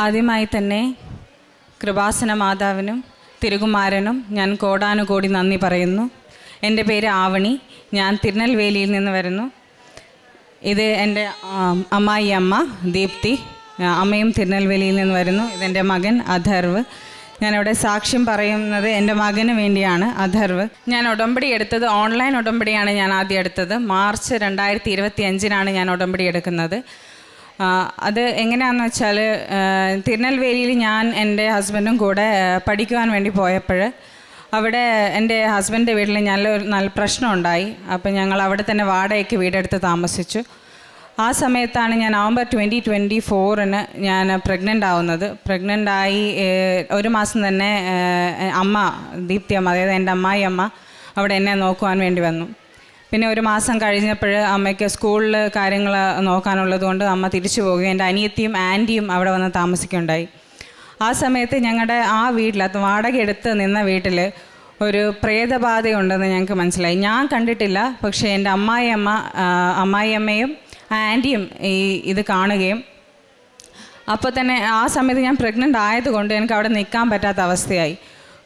ആദ്യമായി തന്നെ കൃപാസന മാതാവിനും തിരുകുമാരനും ഞാൻ കോടാനുകോടി നന്ദി പറയുന്നു. എൻ്റെ പേര് ആവണി. ഞാൻ തിരുനെൽവേലിയിൽ നിന്ന് വരുന്നു. ഇത് എൻ്റെ അമ്മായി അമ്മ ദീപ്തി, അമ്മയും തിരുനെൽവേലിയിൽ നിന്ന് വരുന്നു. ഇതെൻ്റെ മകൻ അഥർവ്. ഞാനിവിടെ സാക്ഷ്യം പറയുന്നത് എൻ്റെ മകന് വേണ്ടിയാണ്. അഥർവ്. ഞാൻ ഉടമ്പടി എടുത്തത് ഓൺലൈൻ ഉടമ്പടിയാണ് ഞാൻ ആദ്യം എടുത്തത്. മാർച്ച് 2025 ഞാൻ ഉടമ്പടി എടുക്കുന്നത്. അത് എങ്ങനെയാണെന്ന് വെച്ചാൽ, തിരുനെൽവേലിയിൽ ഞാൻ എൻ്റെ ഹസ്ബൻഡും കൂടെ പഠിക്കുവാൻ വേണ്ടി പോയപ്പോൾ അവിടെ എൻ്റെ ഹസ്ബൻഡിൻ്റെ വീട്ടിൽ നല്ല പ്രശ്നമുണ്ടായി. അപ്പം ഞങ്ങൾ അവിടെ തന്നെ വാടകയ്ക്ക് വീടെടുത്ത് താമസിച്ചു. ആ സമയത്താണ് ഞാൻ നവംബർ 2024 ഞാൻ പ്രഗ്നൻ്റ് ആവുന്നത്. പ്രഗ്നൻ്റായി 1 മാസം തന്നെ അമ്മ ദീപ്തി അമ്മ, അതായത് എൻ്റെ അമ്മായി അമ്മ അവിടെ എന്നെ നോക്കുവാൻ വേണ്ടി വന്നു. പിന്നെ 1 മാസം കഴിഞ്ഞപ്പോൾ അമ്മയ്ക്ക് സ്കൂളിൽ കാര്യങ്ങൾ നോക്കാനുള്ളത് കൊണ്ട് അമ്മ തിരിച്ചു പോവുകയും എൻ്റെ അനിയത്തിയും ആൻറ്റിയും അവിടെ വന്ന് താമസിക്കുകയുണ്ടായി. ആ സമയത്ത് ഞങ്ങളുടെ ആ വീട്ടിൽ, അത് വാടക എടുത്ത് നിന്ന വീട്ടിൽ ഒരു പ്രേതബാധയുണ്ടെന്ന് ഞങ്ങൾക്ക് മനസ്സിലായി. ഞാൻ കണ്ടിട്ടില്ല, പക്ഷേ എൻ്റെ അമ്മായിയമ്മയും ആൻറ്റിയും ഇത് കാണുകയും, അപ്പോൾ തന്നെ ആ സമയത്ത് ഞാൻ പ്രഗ്നൻ്റ് ആയതുകൊണ്ട് എനിക്ക് അവിടെ നിൽക്കാൻ പറ്റാത്ത അവസ്ഥയായി.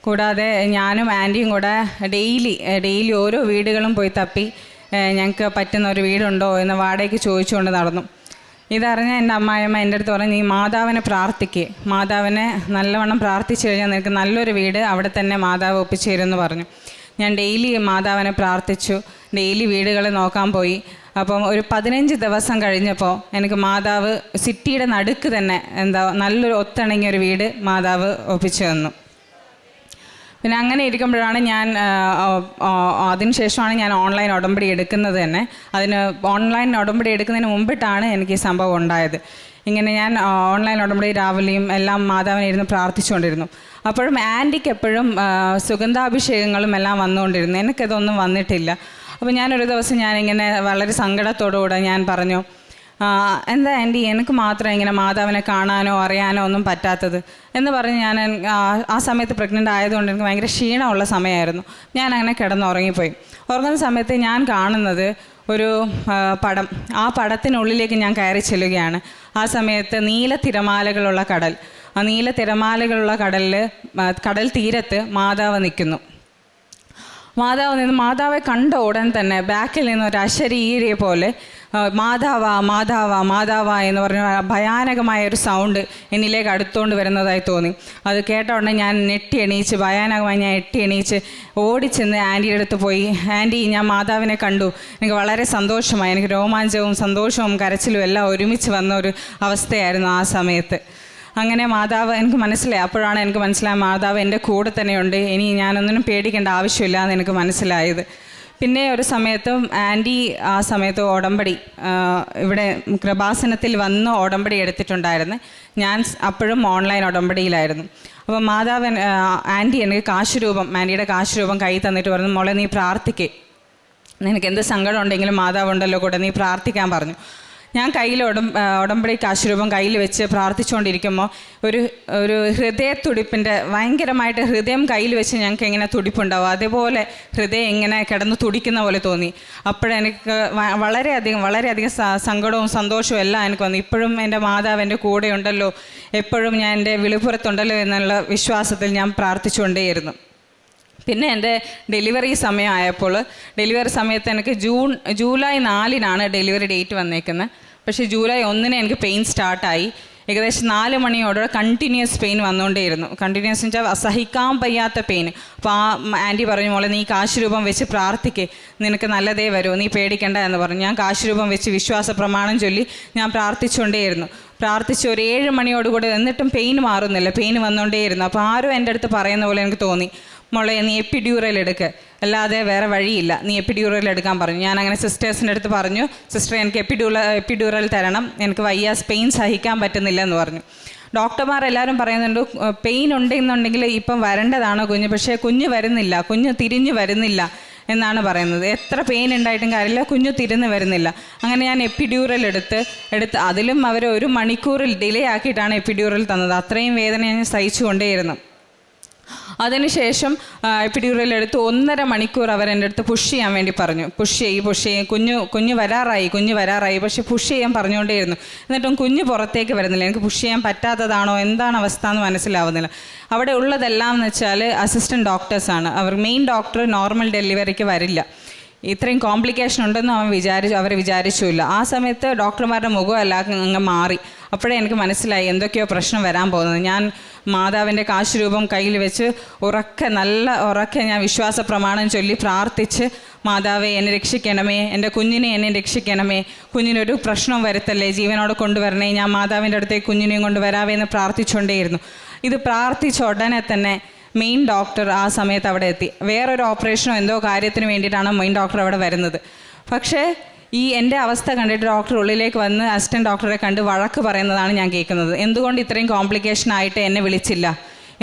കൂടാതെ ഞാനും ആൻറ്റിയും കൂടെ ഡെയിലി ഓരോ വീടുകളും പോയി തപ്പി ഞങ്ങൾക്ക് പറ്റുന്ന ഒരു വീടുണ്ടോ എന്ന് വാടകയ്ക്ക് ചോദിച്ചുകൊണ്ട് നടന്നു. ഇതറിഞ്ഞ എൻ്റെ അമ്മായിയമ്മ എൻ്റെ അടുത്ത് പറഞ്ഞു, നീ മാതാവിനെ പ്രാർത്ഥിക്കുക, മാതാവിനെ നല്ലവണ്ണം പ്രാർത്ഥിച്ചു കഴിഞ്ഞാൽ നിനക്ക് നല്ലൊരു വീട് അവിടെ തന്നെ മാതാവ് ഒപ്പിച്ചു തരുമെന്ന് പറഞ്ഞു. ഞാൻ ഡെയിലി മാതാവിനെ പ്രാർത്ഥിച്ചു, ഡെയിലി വീടുകൾ നോക്കാൻ പോയി. അപ്പം ഒരു 15 ദിവസം കഴിഞ്ഞപ്പോൾ എനിക്ക് മാതാവ് സിറ്റിയുടെ നടുക്ക് തന്നെ നല്ലൊരു ഒത്തിണങ്ങിയൊരു വീട് മാതാവ് ഒപ്പിച്ചു തന്നു. പിന്നെ അങ്ങനെ ഇരിക്കുമ്പോഴാണ് അതിനുശേഷമാണ് ഞാൻ ഓൺലൈൻ ഉടമ്പടി എടുക്കുന്നത് തന്നെ. ഓൺലൈൻ ഉടമ്പടി എടുക്കുന്നതിന് മുമ്പിട്ടാണ് എനിക്ക് ഈ സംഭവം ഉണ്ടായത്. ഇങ്ങനെ ഞാൻ ഓൺലൈൻ ഉടമ്പടി രാവിലെയും എല്ലാം മാതാവിനെ ഇരുന്ന് പ്രാർത്ഥിച്ചുകൊണ്ടിരുന്നു. അപ്പോഴും ആൻറ്റിക്ക് എപ്പോഴും സുഗന്ധാഭിഷേകങ്ങളും എല്ലാം വന്നുകൊണ്ടിരുന്നു. എനിക്കതൊന്നും വന്നിട്ടില്ല. അപ്പോൾ ഞാനൊരു ദിവസം ഞാനിങ്ങനെ വളരെ സങ്കടത്തോടുകൂടെ ഞാൻ പറഞ്ഞു, എന്താ ആൻറ്റി എനിക്ക് മാത്രം ഇങ്ങനെ മാതാവിനെ കാണാനോ അറിയാനോ ഒന്നും പറ്റാത്തത് എന്ന് പറഞ്ഞ് ഞാൻ ആ സമയത്ത് പ്രഗ്നൻ്റ് ആയതുകൊണ്ട് എനിക്ക് ഭയങ്കര ക്ഷീണമുള്ള സമയമായിരുന്നു. ഞാൻ അങ്ങനെ കിടന്നുറങ്ങിപ്പോയി. ഉറങ്ങുന്ന സമയത്ത് ഞാൻ കാണുന്നത് ഒരു പടം. ആ പടത്തിനുള്ളിലേക്ക് ഞാൻ കയറി ചെല്ലുകയാണ്. ആ സമയത്ത് നീല തിരമാലകളുള്ള കടൽ. ആ നീല തിരമാലകളുള്ള കടൽ തീരത്ത് മാതാവ് നിൽക്കുന്നു. മാതാവെ കണ്ട ഉടൻ തന്നെ ബാക്കിൽ നിന്ന് ഒരു അശരീരിയെ പോലെ മാതാവ എന്ന് പറഞ്ഞ ഭയാനകമായ ഒരു സൗണ്ട് എന്നിലേക്ക് അടുത്തുകൊണ്ട് വരുന്നതായി തോന്നി. അത് കേട്ട ഉടനെ ഞാൻ ഭയാനകമായി ഞാൻ എണീച്ച് ഓടിച്ചെന്ന് ആൻറ്റിയുടെ അടുത്ത് പോയി, ആൻറ്റി ഞാൻ മാതാവിനെ കണ്ടു, എനിക്ക് വളരെ സന്തോഷമായി. എനിക്ക് രോമാഞ്ചവും സന്തോഷവും കരച്ചിലും എല്ലാം ഒരുമിച്ച് വന്ന ഒരു അവസ്ഥയായിരുന്നു ആ സമയത്ത്. അങ്ങനെ മാതാവ് എനിക്ക് മനസ്സിലായി. അപ്പോഴാണ് എനിക്ക് മനസ്സിലായത് മാതാവ് എൻ്റെ കൂടെ തന്നെയുണ്ട്, ഇനി ഞാനൊന്നിനും പേടിക്കേണ്ട ആവശ്യമില്ല എന്ന് എനിക്ക് മനസ്സിലായത്. പിന്നെ ഒരു സമയത്തും ആൻറ്റി ആ സമയത്ത് ഉടമ്പടി ഇവിടെ കൃപാസനത്തിൽ വന്ന് ഉടമ്പടി എടുത്തിട്ടുണ്ടായിരുന്നു. ഞാൻ അപ്പോഴും ഓൺലൈൻ ഉടമ്പടിയിലായിരുന്നു. അപ്പോൾ മാതാവ് ആൻറ്റി എനിക്ക് ആൻറ്റിയുടെ കാശുരൂപം കൈ തന്നിട്ട് പറഞ്ഞു, മോളെ നീ പ്രാർത്ഥിക്കേ, നിനക്ക് എന്ത് സങ്കടം ഉണ്ടെങ്കിലും മാതാവുണ്ടല്ലോ കൂടെ, നീ പ്രാർത്ഥിക്കാൻ പറഞ്ഞു. ഞാൻ കയ്യിൽ ഉടമ്പടി കാശുരൂപം കയ്യിൽ വെച്ച് പ്രാർത്ഥിച്ചുകൊണ്ടിരിക്കുമ്പോൾ ഒരു ഹൃദയത്തുടിപ്പിൻ്റെ ഭയങ്കരമായിട്ട് ഹൃദയം കയ്യിൽ വെച്ച് ഞങ്ങൾക്ക് എങ്ങനെ തുടിപ്പുണ്ടാവും, അതേപോലെ ഹൃദയം ഇങ്ങനെ കിടന്ന് തുടിക്കുന്ന പോലെ തോന്നി. അപ്പോഴെനിക്ക് വളരെയധികം സങ്കടവും സന്തോഷവും എല്ലാം എനിക്ക് വന്നു. ഇപ്പോഴും എൻ്റെ മാതാവ് എൻ്റെ കൂടെ ഉണ്ടല്ലോ, എപ്പോഴും ഞാൻ എൻ്റെ വിളിപ്പുറത്തുണ്ടല്ലോ എന്നുള്ള വിശ്വാസത്തിൽ ഞാൻ പ്രാർത്ഥിച്ചുകൊണ്ടേയിരുന്നു. പിന്നെ എൻ്റെ ഡെലിവറി സമയമായപ്പോൾ, ഡെലിവറി സമയത്ത് എനിക്ക് ജൂലൈ 4 ഡെലിവറി ഡേറ്റ് വന്നേക്കുന്നത്. പക്ഷേ ജൂലൈ 1 എനിക്ക് പെയിൻ സ്റ്റാർട്ടായി. ഏകദേശം 4 മണിയോടെ കണ്ടിന്യൂസ് പെയിൻ വന്നുകൊണ്ടേയിരുന്നു. കണ്ടിന്യൂസ് എന്ന് വെച്ചാൽ സഹിക്കാൻ വയ്യാത്ത പെയിൻ. അപ്പോൾ ആ ആൻറ്റി പറഞ്ഞു, മോളെ നീ കാശുരൂപം വെച്ച് പ്രാർത്ഥിക്കേ, നിനക്ക് നല്ലതേ വരൂ, നീ പേടിക്കണ്ട എന്ന് പറഞ്ഞു. ഞാൻ കാശുരൂപം വെച്ച് വിശ്വാസ പ്രമാണം ചൊല്ലി ഞാൻ പ്രാർത്ഥിച്ചുകൊണ്ടേയിരുന്നു. പ്രാർത്ഥിച്ച് ഒരു 7 മണിയോടുകൂടി എന്നിട്ടും പെയിൻ മാറുന്നില്ല, പെയിൻ വന്നുകൊണ്ടേയിരുന്നു. അപ്പോൾ ആരും എൻ്റെ അടുത്ത് പറയുന്ന പോലെ എനിക്ക് തോന്നി, മോളെ നീ എപ്പിഡ്യൂറൽ എടുക്കുക, അല്ലാതെ വേറെ വഴിയില്ല, നീ എപ്പിഡ്യൂറൽ എടുക്കാൻ പറഞ്ഞു. ഞാൻ അങ്ങനെ സിസ്റ്റേഴ്സിൻ്റെ അടുത്ത് പറഞ്ഞു, സിസ്റ്റർ എനിക്ക് എപ്പിഡ്യൂറൽ തരണം, എനിക്ക് വയ്യ, പെയിൻ സഹിക്കാൻ പറ്റുന്നില്ല എന്ന് പറഞ്ഞു. ഡോക്ടർമാരെല്ലാവരും പറയുന്നുണ്ട് പെയിൻ ഉണ്ടെന്നുണ്ടെങ്കിൽ ഇപ്പം വരേണ്ടതാണോ കുഞ്ഞ്, പക്ഷേ കുഞ്ഞ് വരുന്നില്ല, കുഞ്ഞ് തിരിഞ്ഞു വരുന്നില്ല എന്നാണ് പറയുന്നത്. എത്ര പെയിൻ ഉണ്ടായിട്ടും കാര്യമില്ല, കുഞ്ഞു തിരിഞ്ഞു വരുന്നില്ല. അങ്ങനെ ഞാൻ എപ്പിഡ്യൂറൽ എടുത്ത് അതിലും അവർ 1 മണിക്കൂറിൽ ഡിലേ ആക്കിയിട്ടാണ് എപ്പിഡ്യൂറൽ തന്നത്. അത്രയും വേദന ഞാൻ സഹിച്ചു കൊണ്ടേയിരുന്നു. അതിനുശേഷം എപ്പിഡ്യൂറൽ എടുത്ത് 1.5 മണിക്കൂർ അവർ എൻ്റെ അടുത്ത് പുഷ് ചെയ്യാൻ വേണ്ടി പറഞ്ഞു. പുഷ് ചെയ്യും, കുഞ്ഞ് വരാറായി, പക്ഷെ പുഷ് ചെയ്യാൻ പറഞ്ഞുകൊണ്ടേയിരുന്നു. എന്നിട്ടും കുഞ്ഞ് പുറത്തേക്ക് വരുന്നില്ല. എനിക്ക് പുഷ് ചെയ്യാൻ പറ്റാത്തതാണോ, എന്താണ് അവസ്ഥ എന്ന് മനസ്സിലാവുന്നില്ല. അവിടെ ഉള്ളതെല്ലാം എന്ന് വെച്ചാൽ അസിസ്റ്റൻറ്റ് ഡോക്ടേഴ്സാണ്. അവർ മെയിൻ ഡോക്ടർ നോർമൽ ഡെലിവറിക്ക് വരില്ല. ഇത്രയും കോംപ്ലിക്കേഷൻ ഉണ്ടെന്ന് അവർ വിചാരിച്ചില്ല. ആ സമയത്ത് ഡോക്ടർമാരുടെ മുഖമെല്ലാം അങ്ങ് മാറി. അപ്പോഴേ എനിക്ക് മനസ്സിലായി എന്തൊക്കെയോ പ്രശ്നം വരാൻ പോകുന്നത്. ഞാൻ മാതാവിൻ്റെ കാശുരൂപം കയ്യിൽ വെച്ച് ഉറക്കെ ഞാൻ വിശ്വാസ പ്രമാണം ചൊല്ലി പ്രാർത്ഥിച്ച്, മാതാവേ എന്നെ രക്ഷിക്കണമേ, എൻ്റെ കുഞ്ഞിനെ എന്നെ രക്ഷിക്കണമേ, കുഞ്ഞിനൊരു പ്രശ്നം വരുത്തല്ലേ, ജീവനോടെ കൊണ്ടുവരണേ, ഞാൻ മാതാവിൻ്റെ അടുത്തേക്ക് കുഞ്ഞിനെയും കൊണ്ടുവരാവേ എന്ന് പ്രാർത്ഥിച്ചുകൊണ്ടേയിരുന്നു. ഇത് പ്രാർത്ഥിച്ച ഉടനെ തന്നെ മെയിൻ ഡോക്ടർ ആ സമയത്ത് അവിടെ എത്തി. വേറൊരു ഓപ്പറേഷനോ എന്തോ കാര്യത്തിന് വേണ്ടിയിട്ടാണ് മെയിൻ ഡോക്ടർ അവിടെ വരുന്നത്. പക്ഷേ എൻ്റെ അവസ്ഥ കണ്ടിട്ട് ഡോക്ടർ ഉള്ളിലേക്ക് വന്ന് അസിസ്റ്റൻറ്റ് ഡോക്ടറെ കണ്ട് വഴക്ക് പറയുന്നതാണ് ഞാൻ കേൾക്കുന്നത്. എന്തുകൊണ്ട് ഇത്രയും കോംപ്ലിക്കേഷൻ ആയിട്ട് എന്നെ വിളിച്ചില്ല,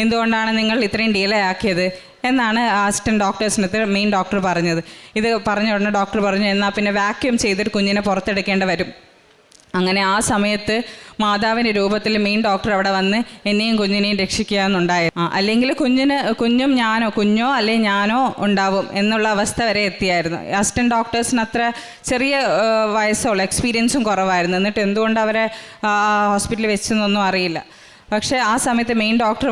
എന്തുകൊണ്ടാണ് നിങ്ങൾ ഇത്രയും ഡിലേ ആക്കിയത് എന്നാണ് അസിസ്റ്റൻറ്റ് ഡോക്ടേഴ്സിനടുത്ത് മെയിൻ ഡോക്ടർ പറഞ്ഞത്. ഇത് പറഞ്ഞ ഉടനെ ഡോക്ടർ പറഞ്ഞു, എന്നാൽ പിന്നെ വാക്യൂം ചെയ്തിട്ട് കുഞ്ഞിനെ പുറത്തെടുക്കേണ്ടി വരും. അങ്ങനെ ആ സമയത്ത് മാതാവിൻ്റെ രൂപത്തിൽ മെയിൻ ഡോക്ടർ അവിടെ വന്ന് എന്നെയും കുഞ്ഞിനെയും രക്ഷിക്കുക എന്നുണ്ടായിരുന്നു. അല്ലെങ്കിൽ കുഞ്ഞോ അല്ലെങ്കിൽ ഞാനോ ഉണ്ടാവും എന്നുള്ള അവസ്ഥ വരെ എത്തിയായിരുന്നു. അസിസ്റ്റൻറ്റ് ഡോക്ടേഴ്സിന് അത്ര ചെറിയ വയസ്സുള്ള എക്സ്പീരിയൻസും കുറവായിരുന്നു. എന്നിട്ട് എന്തുകൊണ്ട് അവരെ ഹോസ്പിറ്റലിൽ വെച്ചെന്നൊന്നും അറിയില്ല. പക്ഷേ ആ സമയത്ത് മെയിൻ ഡോക്ടർ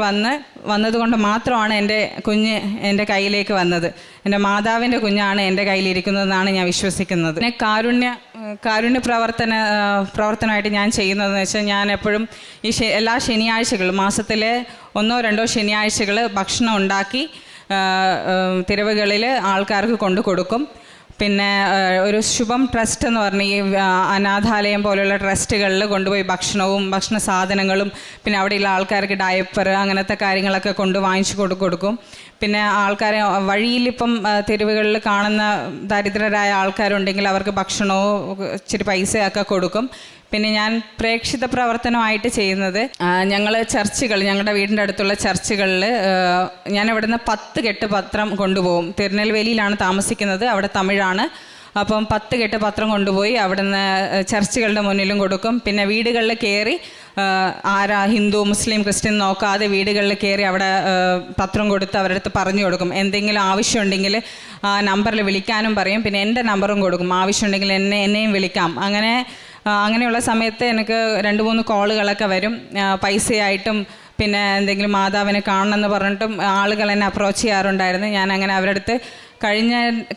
വന്നതുകൊണ്ട് മാത്രമാണ് എൻ്റെ കുഞ്ഞ് എൻ്റെ കയ്യിലേക്ക് വന്നത്. എൻ്റെ മാതാവിൻ്റെ കുഞ്ഞാണ് എൻ്റെ കയ്യിലിരിക്കുന്നതെന്നാണ് ഞാൻ വിശ്വസിക്കുന്നത്. പിന്നെ കാരുണ്യ പ്രവർത്തനമായിട്ട് ഞാൻ ചെയ്യുന്നതെന്ന് വെച്ചാൽ, ഞാൻ എപ്പോഴും എല്ലാ ശനിയാഴ്ചകളും മാസത്തിലെ 1-2 ശനിയാഴ്ചകൾ ഭക്ഷണം ഉണ്ടാക്കി തെരുവുകളിൽ ആൾക്കാർക്ക് കൊണ്ടു കൊടുക്കും. പിന്നെ ഒരു ശുഭം ട്രസ്റ്റ് എന്ന് പറഞ്ഞ ഈ അനാഥാലയം പോലെയുള്ള ട്രസ്റ്റുകളിൽ കൊണ്ടുപോയി ഭക്ഷണ സാധനങ്ങളും പിന്നെ അവിടെയുള്ള ആൾക്കാർക്ക് ഡയപ്പർ അങ്ങനത്തെ കാര്യങ്ങളൊക്കെ വാങ്ങിച്ചു കൊടുക്കും. പിന്നെ ആൾക്കാരെ വഴിയിലിപ്പം തെരുവുകളിൽ കാണുന്ന ദരിദ്രരായ ആൾക്കാരുണ്ടെങ്കിൽ അവർക്ക് ഭക്ഷണവും ഇച്ചിരി പൈസയൊക്കെ കൊടുക്കും. പിന്നെ ഞാൻ പ്രേക്ഷിത പ്രവർത്തനമായിട്ട് ചെയ്യുന്നത്, ഞങ്ങളുടെ വീടിൻ്റെ അടുത്തുള്ള ചർച്ചുകളിൽ ഞാൻ ഇവിടുന്ന് 10 കെട്ട് പത്രം കൊണ്ടുപോകും. തിരുനെൽവേലിയിലാണ് താമസിക്കുന്നത്, അവിടെ തമിഴാണ്. അപ്പം 10 കെട്ട് പത്രം കൊണ്ടുപോയി അവിടുന്ന് ചർച്ചുകളുടെ മുന്നിലും കൊടുക്കും. പിന്നെ വീടുകളിൽ കയറി ഹിന്ദു മുസ്ലിം ക്രിസ്ത്യൻ നോക്കാതെ വീടുകളിൽ കയറി അവിടെ പത്രം കൊടുത്ത് അവരുടെ അടുത്ത് പറഞ്ഞു കൊടുക്കും. എന്തെങ്കിലും ആവശ്യമുണ്ടെങ്കിൽ നമ്പറിൽ വിളിക്കാനും പറയും. പിന്നെ എൻ്റെ നമ്പറും കൊടുക്കും, ആവശ്യമുണ്ടെങ്കിൽ എന്നെയും വിളിക്കാം. അങ്ങനെയുള്ള സമയത്ത് എനിക്ക് 2-3 കോളുകളൊക്കെ വരും, പൈസയായിട്ടും പിന്നെ എന്തെങ്കിലും മാതാവിനെ കാണണമെന്ന് പറഞ്ഞിട്ടും ആളുകൾ എന്നെ അപ്രോച്ച് ചെയ്യാറുണ്ടായിരുന്നു. ഞാൻ അങ്ങനെ അവരുടെ അടുത്ത്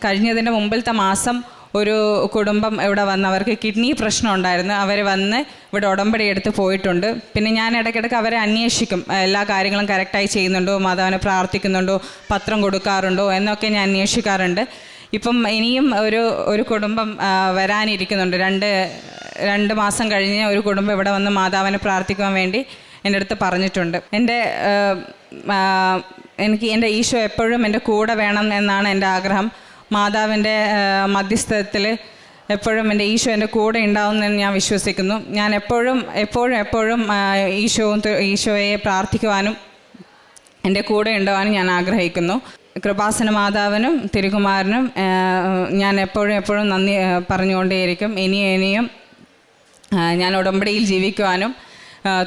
കഴിഞ്ഞതിൻ്റെ മുമ്പിലത്തെ മാസം ഒരു കുടുംബം ഇവിടെ വന്ന് അവർക്ക് കിഡ്നി പ്രശ്നം ഉണ്ടായിരുന്നു. അവർ വന്ന് ഇവിടെ ഉടമ്പടി എടുത്ത് പോയിട്ടുണ്ട്. പിന്നെ ഞാൻ ഇടയ്ക്കിടയ്ക്ക് അവരെ അന്വേഷിക്കും, എല്ലാ കാര്യങ്ങളും കറക്റ്റായി ചെയ്യുന്നുണ്ടോ, മാതാവിനെ പ്രാർത്ഥിക്കുന്നുണ്ടോ, പത്രം കൊടുക്കാറുണ്ടോ എന്നൊക്കെ ഞാൻ അന്വേഷിക്കാറുണ്ട്. ഇപ്പം ഇനിയും ഒരു കുടുംബം വരാനിരിക്കുന്നുണ്ട്. 2 മാസം കഴിഞ്ഞ് ഒരു കുടുംബം ഇവിടെ വന്ന് മാതാവിനെ പ്രാർത്ഥിക്കാൻ വേണ്ടി എൻ്റെ അടുത്ത് പറഞ്ഞിട്ടുണ്ട്. എനിക്ക് എൻ്റെ ഈശോ എപ്പോഴും എൻ്റെ കൂടെ വേണം എന്നാണ് എൻ്റെ ആഗ്രഹം. മാതാവിൻ്റെ മധ്യസ്ഥത്തിൽ എപ്പോഴും എൻ്റെ ഈശോ എൻ്റെ കൂടെ ഉണ്ടാവുമെന്ന് ഞാൻ വിശ്വസിക്കുന്നു. ഞാൻ എപ്പോഴും ഈശോയെ പ്രാർത്ഥിക്കുവാനും എൻ്റെ കൂടെ ഉണ്ടാവാനും ഞാൻ ആഗ്രഹിക്കുന്നു. കൃപാസന മാതാവിനും തിരുകുമാരനും ഞാൻ എപ്പോഴും നന്ദി പറഞ്ഞുകൊണ്ടേയിരിക്കും. ഇനിയും ഞാൻ ഉടമ്പടിയിൽ ജീവിക്കുവാനും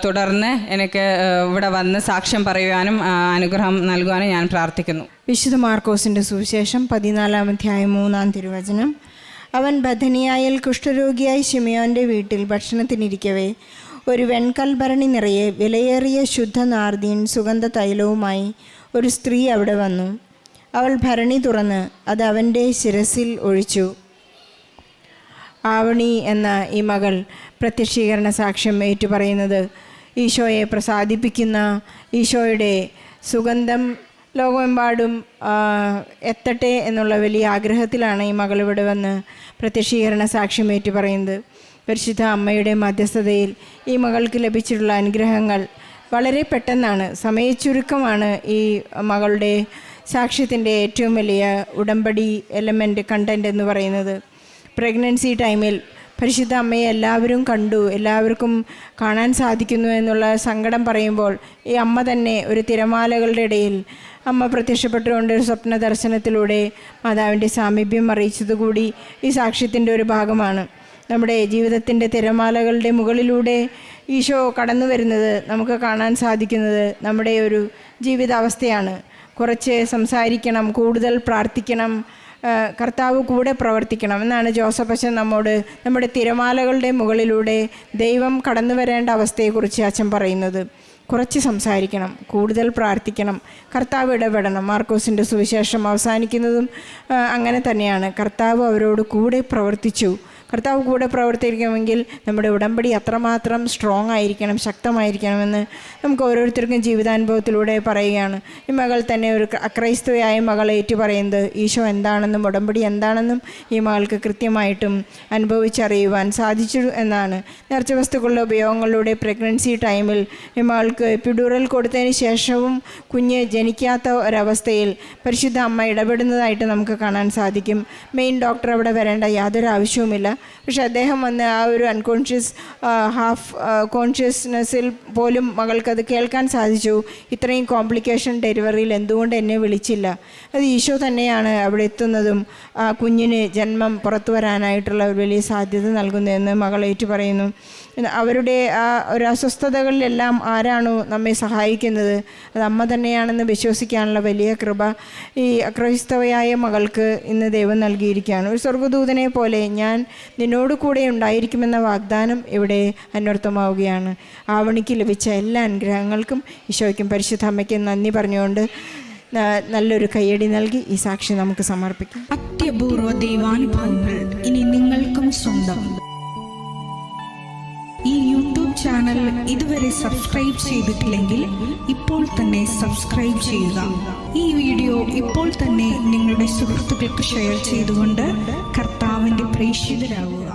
തുടർന്ന് എനിക്ക് ഇവിടെ വന്ന് സാക്ഷ്യം പറയുവാനും അനുഗ്രഹം നൽകുവാനും ഞാൻ പ്രാർത്ഥിക്കുന്നു. വിശുദ്ധ മാർക്കോസിൻ്റെ സുവിശേഷം 14-ാം അധ്യായം 3-ാം തിരുവചനം. അവൻ ബഥനിയായിൽ കുഷ്ഠരോഗിയായി ശിമയോൻ്റെ വീട്ടിൽ ഭക്ഷണത്തിനിരിക്കവേ ഒരു വെൺകൽഭരണി നിറയെ വിലയേറിയ ശുദ്ധ നാർദീൻ സുഗന്ധ തൈലവുമായി ഒരു സ്ത്രീ അവിടെ വന്നു. അവൾ ഭരണി തുറന്ന് അത് അവൻ്റെ ശിരസിൽ ഒഴിച്ചു. ആവണി എന്ന ഈ മകൾ പ്രത്യക്ഷീകരണ സാക്ഷ്യം ഏറ്റുപറയുന്നത് ഈശോയെ പ്രസാദിപ്പിക്കുന്ന ഈശോയുടെ സുഗന്ധം ലോകമെമ്പാടും എത്തട്ടെ എന്നുള്ള വലിയ ആഗ്രഹത്തിലാണ് ഈ മകൾ ഇവിടെ വന്ന് പ്രത്യക്ഷീകരണ സാക്ഷ്യം ഏറ്റുപറയുന്നത്. പരിശുദ്ധ അമ്മയുടെ മധ്യസ്ഥതയിൽ ഈ മകൾക്ക് ലഭിച്ചിട്ടുള്ള അനുഗ്രഹങ്ങൾ വളരെ പെട്ടെന്നാണ്, സമയച്ചുരുക്കമാണ് ഈ മകളുടെ സാക്ഷ്യത്തിൻ്റെ ഏറ്റവും വലിയ ഉടമ്പടി എലമെൻ്റ് കണ്ടൻറ് എന്ന് പറയുന്നത്. പ്രഗ്നൻസി ടൈമിൽ പരിശുദ്ധ അമ്മയെ എല്ലാവരും കണ്ടു, എല്ലാവർക്കും കാണാൻ സാധിക്കുന്നു എന്നുള്ള സങ്കടം പറയുമ്പോൾ ഈ അമ്മ തന്നെ ഒരു തിരമാലകളുടെ ഇടയിൽ അമ്മ പ്രത്യക്ഷപ്പെട്ടുകൊണ്ട് ഒരു സ്വപ്ന ദർശനത്തിലൂടെ മാതാവിൻ്റെ സാമീപ്യം അറിയിച്ചതുകൂടി ഈ സാക്ഷ്യത്തിൻ്റെ ഒരു ഭാഗമാണ്. നമ്മുടെ ജീവിതത്തിൻ്റെ തിരമാലകളുടെ മുകളിലൂടെ ഈശോ കടന്നു വരുന്നത് നമുക്ക് കാണാൻ സാധിക്കുന്നത് നമ്മുടെ ഒരു ജീവിതാവസ്ഥയാണ്. കുറച്ച് സംസാരിക്കണം, കൂടുതൽ പ്രാർത്ഥിക്കണം, കർത്താവ് കൂടെ പ്രവർത്തിക്കണം എന്നാണ് ജോസഫ് അച്ഛൻ നമ്മോട് നമ്മുടെ തിരമാലകളുടെ മുകളിലൂടെ ദൈവം കടന്നു വരേണ്ട അവസ്ഥയെക്കുറിച്ച് അച്ഛൻ പറയുന്നത്. കുറച്ച് സംസാരിക്കണം, കൂടുതൽ പ്രാർത്ഥിക്കണം, കർത്താവ് ഇടപെടണം. മാർക്കോസിൻ്റെ സുവിശേഷം അവസാനിക്കുന്നതും അങ്ങനെ തന്നെയാണ്. കർത്താവ് അവരോട് കൂടെ പ്രവർത്തിച്ചു. കർത്താവ് കൂടെ പ്രവർത്തിക്കണമെങ്കിൽ നമ്മുടെ ഉടമ്പടി അത്രമാത്രം സ്ട്രോങ് ആയിരിക്കണം, ശക്തമായിരിക്കണമെന്ന് നമുക്ക് ഓരോരുത്തർക്കും ജീവിതാനുഭവത്തിലൂടെ പറയുകയാണ്. ഈ മകൾ തന്നെ ഒരു അക്രൈസ്തവയായ മകൾ ഏറ്റു പറയുന്നത് ഈശോ എന്താണെന്നും ഉടമ്പടി എന്താണെന്നും ഈ മകൾക്ക് കൃത്യമായിട്ടും അനുഭവിച്ചറിയുവാൻ സാധിച്ചു എന്നാണ്. നേർച്ച വസ്തുക്കളുടെ ഉപയോഗങ്ങളിലൂടെ പ്രഗ്നൻസി ടൈമിൽ ഈ മകൾക്ക് എപ്പിഡ്യൂറൽ കൊടുത്തതിന് ശേഷവും കുഞ്ഞ് ജനിക്കാത്ത ഒരവസ്ഥയിൽ പരിശുദ്ധ അമ്മ ഇടപെടുന്നതായിട്ട് നമുക്ക് കാണാൻ സാധിക്കും. മെയിൻ ഡോക്ടർ അവിടെ വരേണ്ട യാതൊരു ആവശ്യവുമില്ല. പക്ഷെ അദ്ദേഹം വന്ന് ആ ഒരു ഹാഫ് കോൺഷ്യസ്നെസ്സിൽ പോലും മകൾക്കത് കേൾക്കാൻ സാധിച്ചു. ഇത്രയും കോംപ്ലിക്കേഷൻ ഡെലിവറിയിൽ എന്തുകൊണ്ട് എന്നെ വിളിച്ചില്ല? അത് ഈശോ തന്നെയാണ് അവിടെ എത്തുന്നതും ആ കുഞ്ഞിന് ജന്മം പുറത്തു വരാനായിട്ടുള്ള ഒരു വലിയ സാധ്യത നൽകുന്നതെന്ന് മകൾ ഏറ്റു പറയുന്നു. അവരുടെ ആ ഒരു അസ്വസ്ഥതകളിലെല്ലാം ആരാണോ നമ്മെ സഹായിക്കുന്നത് അത് അമ്മ തന്നെയാണെന്ന് വിശ്വസിക്കാനുള്ള വലിയ കൃപ ഈ അക്രൈസ്തവയായ മകൾക്ക് ഇന്ന് ദൈവം നൽകിയിരിക്കുകയാണ്. ഒരു സ്വർഗ്ഗദൂതനെ പോലെ ഞാൻ നിന്നോട് കൂടെ ഉണ്ടായിരിക്കുമെന്ന വാഗ്ദാനം ഇവിടെ അന്വർത്ഥമാവുകയാണ്. ആവണിക്ക് ലഭിച്ച എല്ലാ അനുഗ്രഹങ്ങൾക്കും ഈശോയ്ക്കും പരിശുദ്ധ അമ്മയ്ക്കും നന്ദി പറഞ്ഞുകൊണ്ട് നല്ലൊരു കയ്യടി നൽകി ഈ സാക്ഷി നമുക്ക് സമർപ്പിക്കാം. അത്യപൂർവ ദൈവാനുഭവങ്ങൾ ഇനി നിങ്ങൾക്കും സ്വന്തം. ഈ യൂട്യൂബ് ചാനൽ ഇതുവരെ സബ്സ്ക്രൈബ് ചെയ്തിട്ടില്ലെങ്കിൽ ഇപ്പോൾ തന്നെ സബ്സ്ക്രൈബ് ചെയ്യുക. ഈ വീഡിയോ ഇപ്പോൾ തന്നെ നിങ്ങളുടെ സുഹൃത്തുക്കൾക്ക് ഷെയർ ചെയ്തുകൊണ്ട് കർത്താവിൻ്റെ പ്രേക്ഷിതരാകുക.